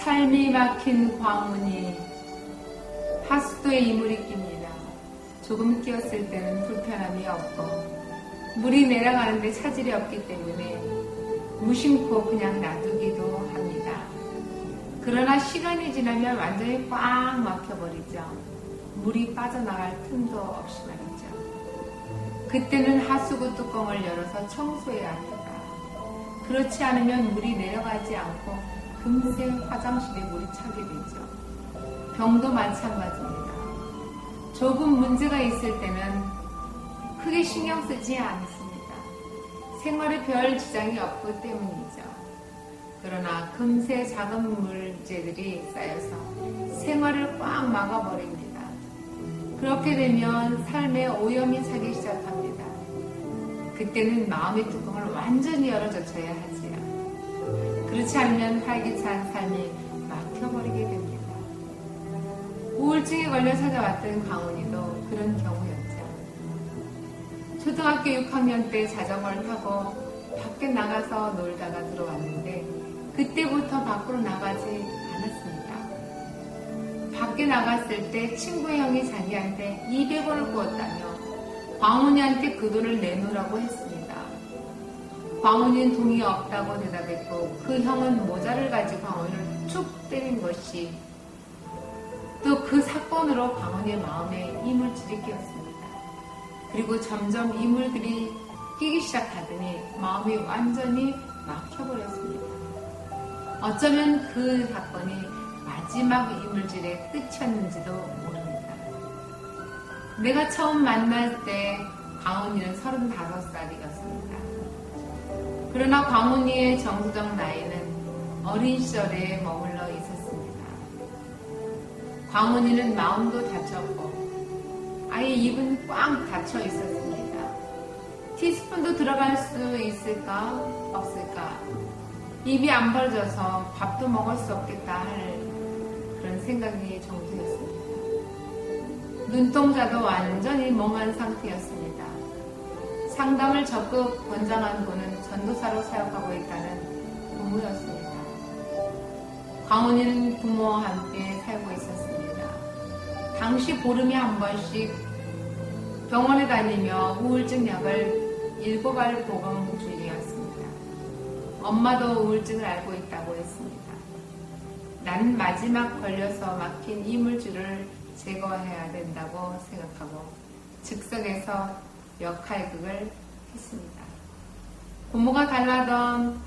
삶이 막힌 광운이 하수도에 이물이 낍니다. 조금 끼었을 때는 불편함이 없고 물이 내려가는데 차질이 없기 때문에 무심코 그냥 놔두기도 합니다. 그러나 시간이 지나면 완전히 꽉 막혀버리죠. 물이 빠져나갈 틈도 없이 말이죠. 그때는 하수구 뚜껑을 열어서 청소해야 합니다. 그렇지 않으면 물이 내려가지 않고 금세 화장실에 물이 차게 되죠. 병도 마찬가지입니다. 조금 문제가 있을 때는 크게 신경 쓰지 않습니다. 생활에 별 지장이 없기 때문이죠. 그러나 금세 작은 문제들이 쌓여서 생활을 꽉 막아버립니다. 그렇게 되면 삶에 오염이 차기 시작합니다. 그때는 마음의 뚜껑을 완전히 열어젖혀야 하지요. 그렇지 않으면 활기찬 삶이 막혀버리게 됩니다. 우울증에 걸려 찾아왔던 강훈이도 그런 경우였죠. 초등학교 6학년 때 자전거를 타고 밖에 나가서 놀다가 들어왔는데 그때부터 밖으로 나가지 않았습니다. 밖에 나갔을 때 친구 형이 자기한테 200원을 구웠다며 광훈이한테 그 돈을 내놓으라고 했습니다. 광훈이는 돈이 없다고 대답했고 그 형은 모자를 가지고 광훈이를 쭉 때린 것이 또 그 사건으로 광훈이의 마음에 이물질이 끼었습니다. 그리고 점점 이물들이 끼기 시작하더니 마음이 완전히 막혀버렸습니다. 어쩌면 그 사건이 마지막 이물질의 끝이었는지도 모릅니다. 내가 처음 만날 때 광훈이는 35살이었습니다. 그러나 광훈이의 정서적 나이는 어린 시절에 머물러 있었습니다. 광훈이는 마음도 다쳤고 아예 입은 꽉 닫혀 있었습니다. 티스푼도 들어갈 수 있을까 없을까, 입이 안 벌어져서 밥도 먹을 수 없겠다 할 그런 생각이 정도였습니다. 눈동자도 완전히 멍한 상태였습니다. 상담을 적극 권장한 분은 전도사로 사역하고 있다는 부모였습니다. 광훈이는 부모와 함께 살고 있었습니다. 당시 보름에 한 번씩 병원에 다니며 우울증 약을 7알 복용 중이었습니다. 엄마도 우울증을 알고 있다고 했습니다. 나는 마지막 걸려서 막힌 이물질을 제거해야 된다고 생각하고 즉석에서 역할극을 했습니다. 부모가 달라던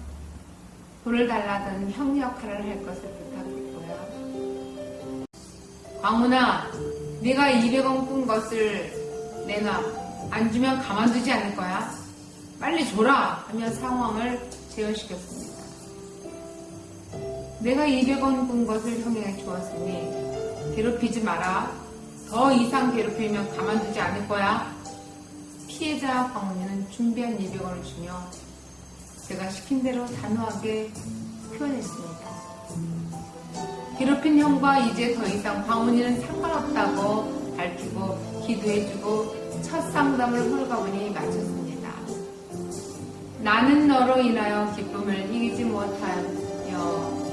돈을 달라던 형 역할을 할 것을 부탁했고요. 광훈아, 네가 200원 꾼 것을 내놔. 안 주면 가만두지 않을 거야. 빨리 줘라 하며 상황을 재현시켰습니다. 내가 200원 꾼 것을 형에게 주었으니 괴롭히지 마라. 더 이상 괴롭히면 가만두지 않을 거야. 피해자 광훈이는 준비한 200원을 주며 제가 시킨 대로 단호하게 표현했습니다. 괴롭힌 형과 이제 더 이상 광훈이는 상관없다고 밝히고 기도해주고 첫 상담을 홀가분히 마쳤습니다. 나는 너로 인하여 기쁨을 이기지 못하여